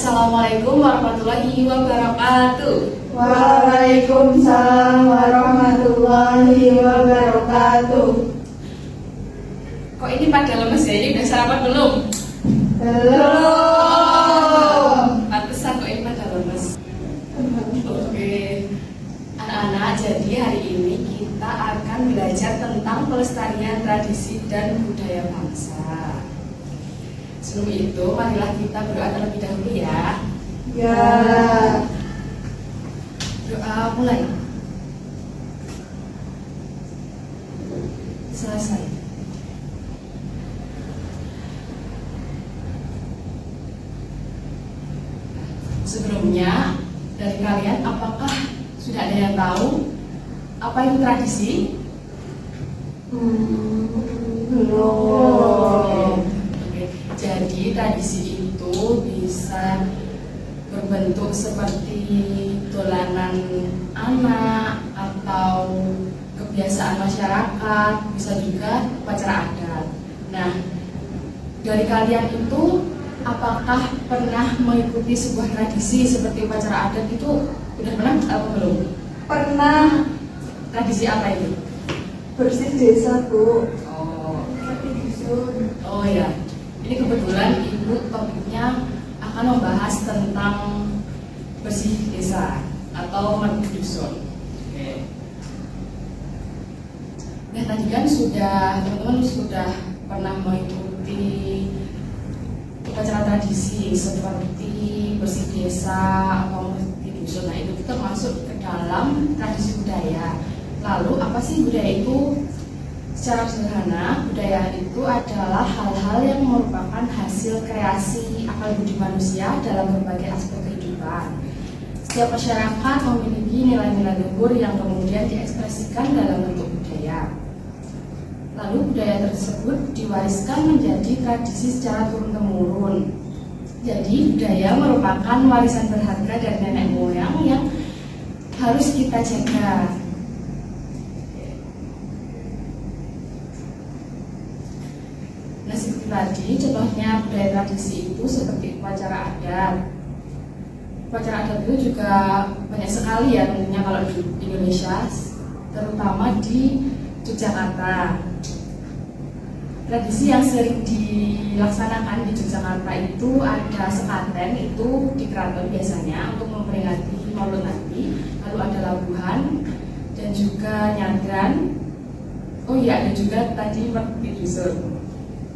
Assalamualaikum warahmatullahi wabarakatuh. Waalaikumsalam warahmatullahi wabarakatuh. Kok ini pada lemes ya? Ini udah sarapan belum? Belum. Pantesan kok ini pada lemes. Oke, anak-anak, jadi hari ini kita akan belajar tentang pelestarian tradisi dan budaya bangsa. Sebelum itu, marilah kita berdoa terlebih dahulu ya. Ya. Doa mulai. Selesai. Sebelumnya, dari kalian apakah sudah ada yang tahu apa itu tradisi? Belum. Oke. Jadi tradisi itu bisa berbentuk seperti dolanan anak atau kebiasaan masyarakat, bisa juga upacara adat. Nah, dari kalian itu apakah pernah mengikuti sebuah tradisi seperti upacara adat itu udah pernah atau belum? Pernah Tradisi apa itu? bersih desa, Bu. Oh, Dusun. oh ya. Ini kebetulan Ibu topiknya akan membahas tentang bersih desa atau merbit dusun. Oke. Nah, tadi kan teman-teman sudah pernah mengikuti upacara tradisi seperti bersih desa atau merbit dusun. Nah, itu termasuk ke dalam tradisi budaya. Lalu apa sih budaya itu? Secara sederhana, budaya itu adalah hal-hal yang merupakan hasil kreasi akal budi manusia dalam berbagai aspek kehidupan. Setiap masyarakat memiliki nilai-nilai luhur yang kemudian diekspresikan dalam bentuk budaya. Lalu budaya tersebut diwariskan menjadi tradisi secara turun-temurun. Jadi budaya merupakan warisan berharga dari nenek moyang yang harus kita jaga. Nah, seperti tadi, contohnya budaya tradisi itu seperti upacara adat. Upacara adat itu juga banyak sekali ya tentunya kalau di Indonesia, terutama di Yogyakarta. Tradisi yang sering dilaksanakan di Yogyakarta itu ada sekaten, itu di keraton biasanya untuk memperingati Maulid Nabi. Lalu ada labuhan dan juga nyadran. Oh iya, ada juga tadi merbit dusun.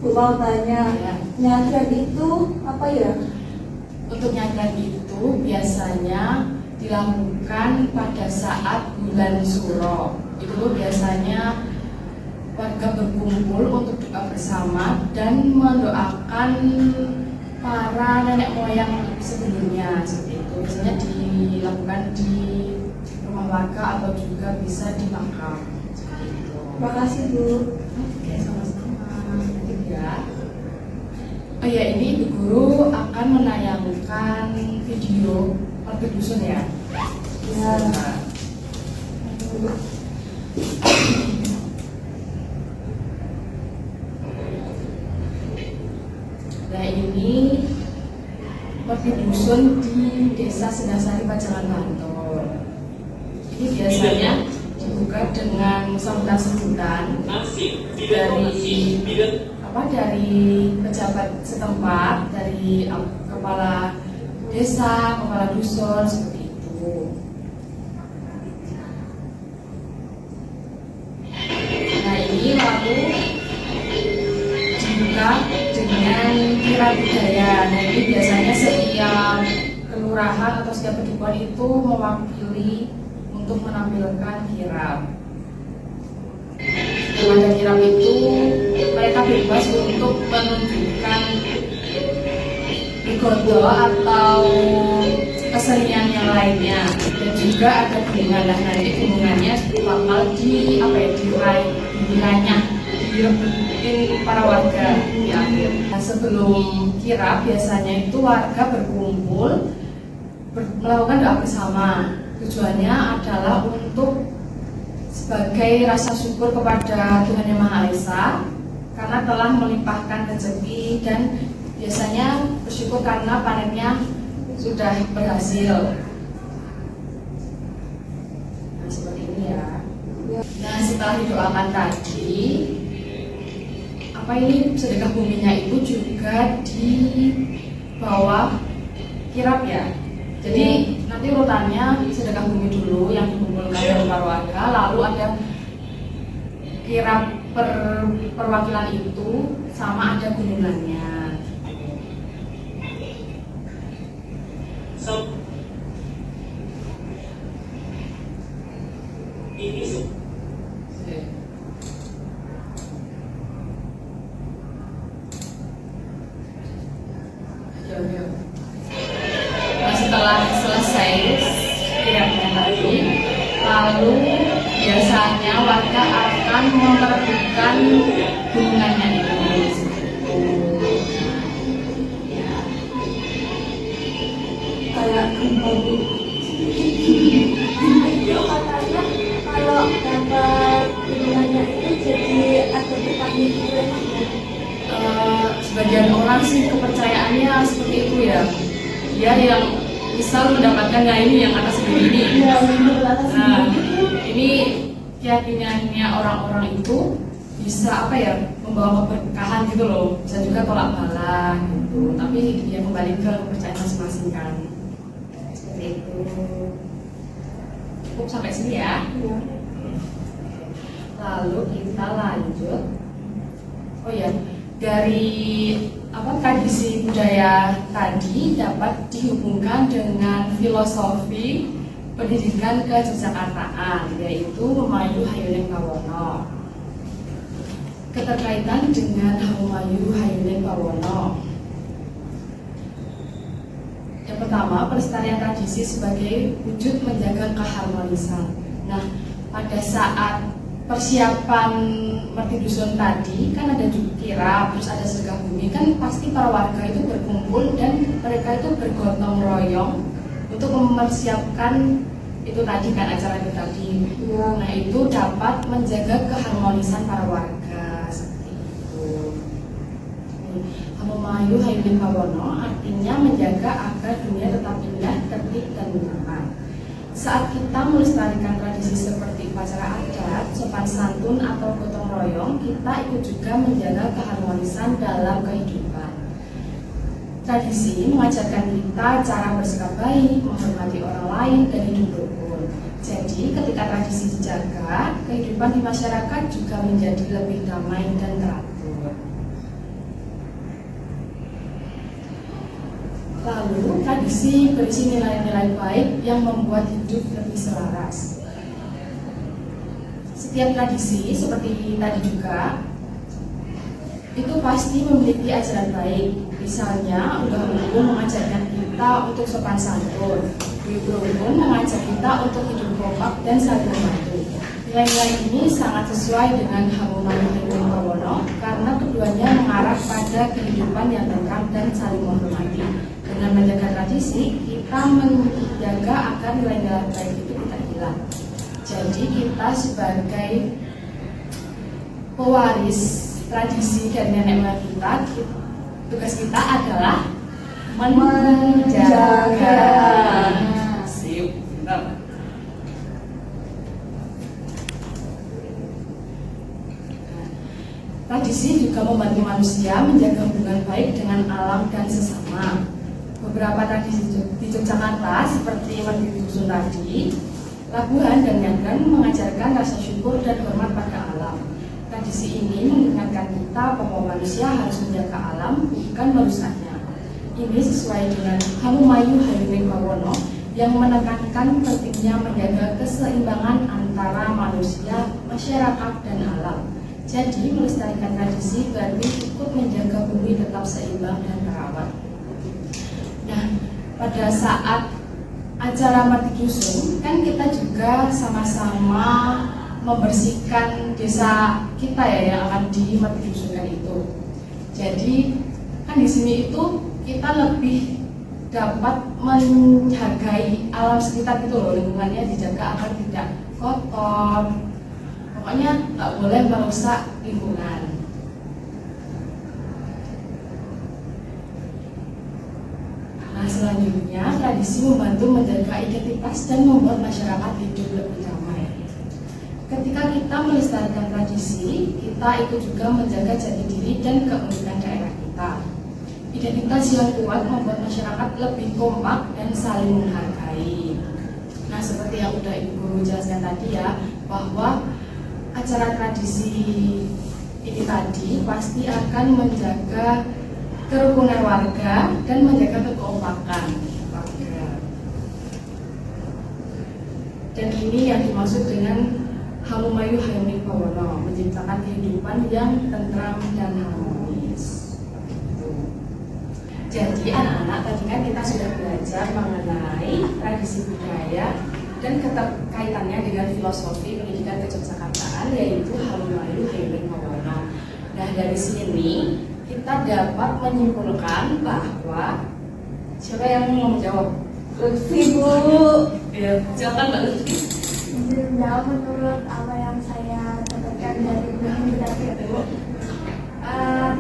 Bu, mau tanya, Ya. nyadran itu apa ya? Untuk nyadran itu biasanya dilakukan pada saat bulan Suro. Itu biasanya warga berkumpul untuk doa bersama dan mendoakan para nenek moyang sebelumnya. Seperti itu biasanya dilakukan di rumah warga atau juga bisa di makam. Seperti itu. Makasih, Bu. Oke, sama-sama. Ya. Oh ya, ini Ibu Guru akan menayangkan video merbit dusun ya. Ya. Nah, ini merbit dusun di Desa Sendasari, Pajangan, Bantul. Ini biasanya dibuka dengan sambutan-sambutan dari pejabat setempat, dari kepala desa, kepala dusun, seperti itu. Nah, ini lalu dibuka dengan kirab budaya. Nah, ini biasanya setiap kelurahan atau setiap pedukuhan itu mewakili untuk menampilkan kirab. Pada kirab itu mereka bebas untuk menunjukkan igodo atau kesenian yang lainnya, dan juga ada gunungan. Nah, nanti gunungannya bakal diraih, direbutin para warga di akhir. Nah, sebelum kirab biasanya itu warga berkumpul melakukan doa bersama. Tujuannya adalah untuk sebagai rasa syukur kepada Tuhan Yang Maha Esa karena telah melimpahkan rezeki, dan biasanya bersyukur karena panennya sudah berhasil. Nah, seperti ini ya. Ya. Nah, setelah didoakan tadi, apa ini sedekah buminya itu juga di bawah kirap ya. Jadi nanti urutannya sedekah bumi dulu yang dikumpulkan dari warga, lalu ada kirap perwakilan itu sama ada gunungannya. Nah, setelah selesai kirapnya tadi, lalu biasanya warga akan memperebutkan gunungannya itu. Kayak kembali. Itu katanya kalau dapat gunungannya itu jadi ada petani gitu ya. Sebagian orang sih kepercayaannya seperti itu ya. Dia yang misal mendapatkan ini yang atas begini. Ya, benar atas Nah, itu. ini keyakinannya orang-orang itu bisa apa ya, membawa keberkahan gitu loh. Bisa juga tolak bala gitu. Tapi dia kembali ke kepercayaan masing-masing kan. Seperti itu. Cukup sampai sini ya. Ya. Lalu kita lanjut. Oh ya, dari tradisi budaya tadi dapat dihubungkan dengan filosofi pendidikan kejakartaan, yaitu Memayu Hayuning Pawono. Keterkaitan dengan Memayu Hayuning Pawono. Yang pertama, pelestarian tradisi sebagai wujud menjaga keharmonisan. Nah, pada saat persiapan merti dusun tadi kan ada juga kirap, terus ada sedekah bumi, kan pasti para warga itu berkumpul dan mereka itu bergotong royong untuk mempersiapkan itu tadi kan, acara itu tadi. Ya. Nah, itu dapat menjaga keharmonisan para warga seperti itu. Memayu Hayuning Pawono artinya menjaga agar dunia tetap indah, tertib dan nyaman. Saat kita melestarikan tradisi seperti upacara adat, sopan santun atau gotong royong, kita ikut juga menjaga keharmonisan dalam kehidupan. Tradisi mengajarkan kita cara bersikap baik, menghormati orang lain, dan hidup rukun. Jadi, ketika tradisi dijaga, kehidupan di masyarakat juga menjadi lebih damai dan teratur. Lalu, tradisi berisi nilai-nilai baik yang membuat hidup lebih selaras. Setiap tradisi, seperti tadi juga, itu pasti memiliki ajaran baik. Misalnya, ungguh-ungguh mengajarkan kita untuk sopan santun, ungguh-ungguh mengajak kita untuk hidup kompak dan saling membantu. Nilai-nilai ini sangat sesuai dengan Memayu Hayuning Pawono karena keduanya mengarah pada kehidupan yang tentram dan saling menghormati. Dengan menjaga tradisi, kita menjaga agar nilai-nilai baik itu tidak hilang. Jadi kita sebagai pewaris tradisi dari nenek moyang kita, tugas kita adalah menjaga. Sip, benar. Tradisi juga membantu manusia menjaga hubungan baik dengan alam dan sesama. Beberapa tradisi di Yogyakarta seperti merti dusun tadi, labuhan dan nyadran mengajarkan rasa syukur dan hormat pada alam. Tradisi ini mengingatkan kita bahwa manusia harus menjaga alam, bukan merusaknya. Ini sesuai dengan Memayu Hayuning Pawono yang menekankan pentingnya menjaga keseimbangan antara manusia, masyarakat, dan alam. Jadi, melestarikan tradisi berarti ikut menjaga bumi tetap seimbang dan terawat. Nah, pada saat acara merti dusun, kan kita juga sama-sama membersihkan desa kita ya yang akan di merti dusunkan itu. Jadi, kan di sini itu kita lebih dapat menghargai alam sekitar gitu loh, lingkungannya dijaga agar tidak kotor. Pokoknya nggak boleh merusak lingkungan. Nah, selanjutnya, tradisi membantu menjaga identitas dan membuat masyarakat hidup lebih damai. Ketika kita melestarikan tradisi, kita ikut juga menjaga jati diri dan keunikan daerah kita. Identitas yang kuat membuat masyarakat lebih kompak dan saling menghargai. Nah, seperti yang udah Ibu jelaskan tadi ya, bahwa acara tradisi ini tadi pasti akan menjaga kerukunan warga dan menjaga kekompakan warga. Dan ini yang dimaksud dengan Hamumayu Hayuning Bawono, menciptakan kehidupan yang tentram dan harmonis. Jadi anak-anak, tadi kan kita sudah belajar mengenai tradisi budaya dan keterkaitannya dengan filosofi pendidikan Keyogyakartaan, yaitu Hamumayu Hayuning Bawono. Nah, dari sini kita dapat menyimpulkan bahwa siapa yang mau menjawab? Lutfi, Bu. Ya, silakan Mbak Lutfi. Menjawab menurut apa yang saya dapatkan dari buku tadi, Bu.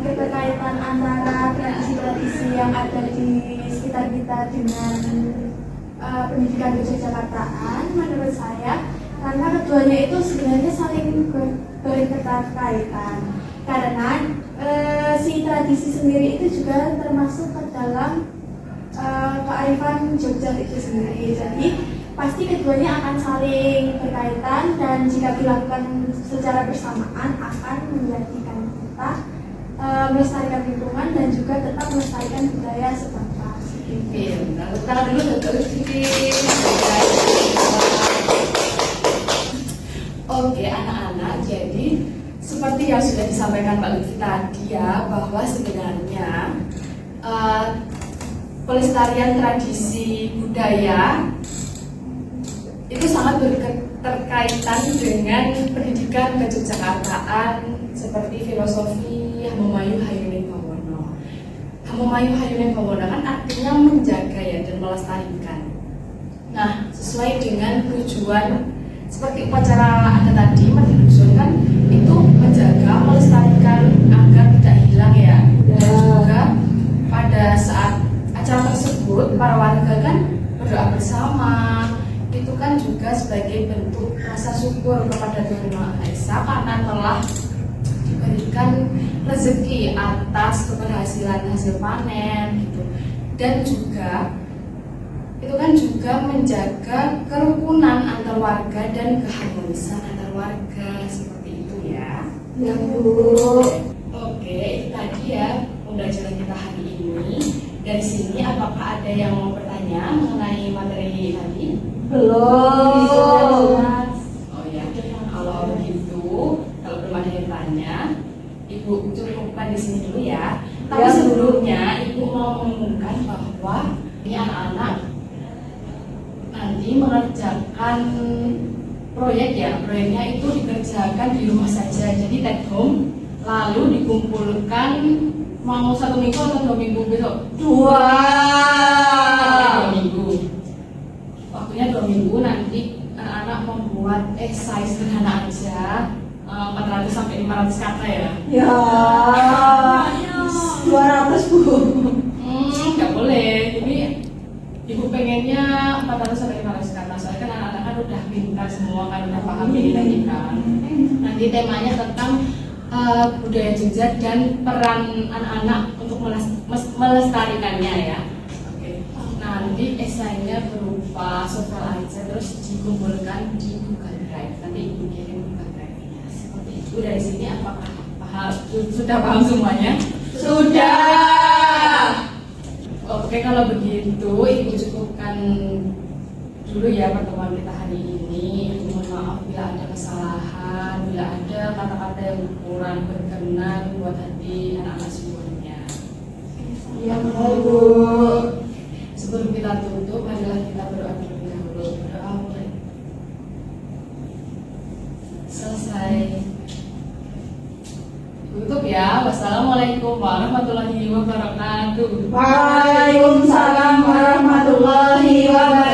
Keterkaitan antara tradisi-tradisi yang ada di sekitar kita dengan pendidikan Keyogyakartaan, menurut saya karena keduanya itu sebenarnya saling berketerkaitan. Karena si tradisi sendiri itu juga termasuk ke dalam kearifan Jogja itu sendiri. Jadi pasti keduanya akan saling berkaitan, dan jika dilakukan secara bersamaan akan menjadikan kita melestarikan lingkungan dan juga tetap melestarikan budaya setempat. Lalu kita dulu terus sedikit. Oke anak-anak, jadi seperti yang sudah disampaikan Mbak Lutfi tadi ya, bahwa sebenarnya pelestarian tradisi budaya itu sangat berkaitan dengan pendidikan Keyogyakartaan seperti filosofi Hamumayu Hayuning Bawono. Hamumayu Hayuning Bawono kan artinya menjaga ya dan melestarikan. Nah, sesuai dengan tujuan seperti upacara ada tadi, Mati Dusun kan itu menjaga, melestarikan agar tidak hilang ya. Dan juga pada saat acara tersebut para warga kan berdoa bersama. Itu kan juga sebagai bentuk rasa syukur kepada Tuhan Yang Maha Esa karena telah diberikan rezeki atas keberhasilan hasil panen gitu. Dan juga itu kan juga menjaga kerukunan antar warga dan keharmonisan antar warga, seperti itu ya. Ya, Bu. Oke, tadi ya pembelajaran kita hari ini. Dari sini apakah ada yang mau bertanya mengenai materi tadi? Belum. Oh ya, kalau begitu, kalau belum ada yang tanya, Ibu cukupkan di sini dulu ya. Tapi Ya, sebelumnya Ibu mau mengumumkan bahwa ini anak-anak nanti mengerjakan proyek ya. Proyeknya itu dikerjakan di rumah saja. Jadi take home, lalu dikumpulkan mau 1 minggu atau 2 minggu besok? 2 minggu. Waktunya 2 minggu, nanti anak-anak membuat esai sederhana aja, 400 sampai 500 kata ya. Ya. 200, Bu. Nggak boleh. Jadi Ibu pengennya 400 sampai 500 kata. Soalnya kan anak-anak kan udah pintar semua, kan udah paham ini tadi kan. Nanti temanya tentang budaya Jogja dan peran anak-anak untuk melestarikannya ya. Oke. Nanti esainya berupa soal aja, terus dikumpulkan di Google Drive. Nanti Ibu kirim Google Drive-nya. Seperti itu. Dari sini apakah sudah paham semuanya? Sudah. Oke, kalau begitu Ibu cukupkan dulu ya pertemuan kita hari ini. Mohon maaf bila ada kesalahan, bila ada kata-kata yang kurang berkenan buat hati anak-anak semuanya. Ya, Bu. Sebelum kita tutup, marilah kita berdoa terlebih dahulu. Berdoa mulai. Selesai. Tutup ya. Wassalamualaikum warahmatullahi wabarakatuh. Waalaikumsalam warahmatullahi wabarakatuh.